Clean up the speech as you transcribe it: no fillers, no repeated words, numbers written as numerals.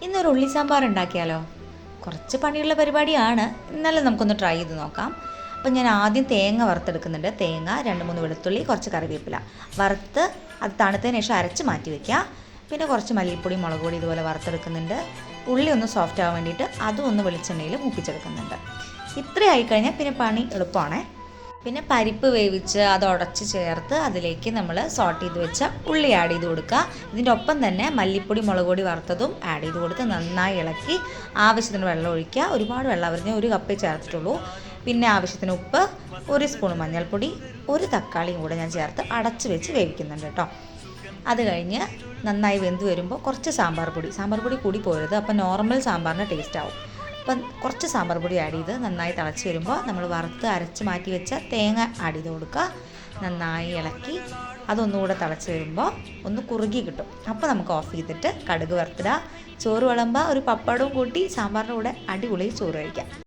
ഇന്നൊരു ഉള്ളി സാമ്പാർ ഉണ്ടാക്കിയാലോ? കുറച്ച് പണിയുള്ള പരിപാടിയാണ്, എന്നാലും നമുക്കൊന്ന് ട്രൈ ചെയ്ത് നോക്കാം. അപ്പം ഞാൻ ആദ്യം തേങ്ങ വറുത്തെടുക്കുന്നുണ്ട്. തേങ്ങ, 2-3 വെളുത്തുള്ളി, കുറച്ച് കറിവേപ്പില വറുത്ത് അത് തണുത്തതിന് ശേഷം അരച്ച് മാറ്റി വയ്ക്കുക. പിന്നെ കുറച്ച് മല്ലിപ്പൊടി, മുളക് പൊടി ഇതുപോലെ വറുത്തെടുക്കുന്നുണ്ട്. ഉള്ളി ഒന്ന് സോഫ്റ്റ് ആവാൻ വേണ്ടിയിട്ട് അതും ഒന്ന് വെളിച്ചെണ്ണയിൽ മൂപ്പിച്ചെടുക്കുന്നുണ്ട്. ഇത്രയായി കഴിഞ്ഞാൽ പിന്നെ പണി എളുപ്പമാണേ. പിന്നെ പരിപ്പ് വേവിച്ച് അത് ഉടച്ച് ചേർത്ത് അതിലേക്ക് നമ്മൾ സോട്ട് ചെയ്ത് വെച്ച ഉള്ളി ആഡ് ചെയ്ത് കൊടുക്കുക. ഇതിൻ്റെ ഒപ്പം തന്നെ മല്ലിപ്പൊടി, മുളക് പൊടി വറുത്തതും ആഡ് ചെയ്ത് കൊടുത്ത് നന്നായി ഇളക്കി ആവശ്യത്തിന് വെള്ളം ഒഴിക്കുക. ഒരുപാട് വെള്ളം പറഞ്ഞ് 1 കപ്പേ ചേർത്തിട്ടുള്ളൂ. പിന്നെ ആവശ്യത്തിന് ഉപ്പ്, 1 സ്പൂൺ മഞ്ഞൾപ്പൊടി, 1 തക്കാളിയും കൂടെ ഞാൻ ചേർത്ത് അടച്ച് വെച്ച് വേവിക്കുന്നുണ്ട് കേട്ടോ. അത് കഴിഞ്ഞ് നന്നായി വെന്ത് വരുമ്പോൾ കുറച്ച് സാമ്പാർ പൊടി കൂടി പോരുത്, അപ്പോൾ നോർമൽ സാമ്പാറിന് ടേസ്റ്റ് ആവും. അപ്പം കുറച്ച് സാമ്പാർ പൊടി ആഡ് ചെയ്ത് നന്നായി തിളച്ച് വരുമ്പോൾ നമ്മൾ വറുത്ത് അരച്ച് മാറ്റി വെച്ച തേങ്ങ ആഡ് ചെയ്ത് കൊടുക്കുക. നന്നായി ഇളക്കി അതൊന്നുകൂടെ തിളച്ച് വരുമ്പോൾ ഒന്ന് കുറുകി കിട്ടും. അപ്പോൾ നമുക്ക് ഓഫ് ചെയ്തിട്ട് കടുക് വറുത്തിടുക. ചോറ് വിളമ്പുക, ഒരു പപ്പടവും കൂട്ടി സാമ്പാറിൻ്റെ കൂടെ അടിപൊളി ചോറ് കഴിക്കാം.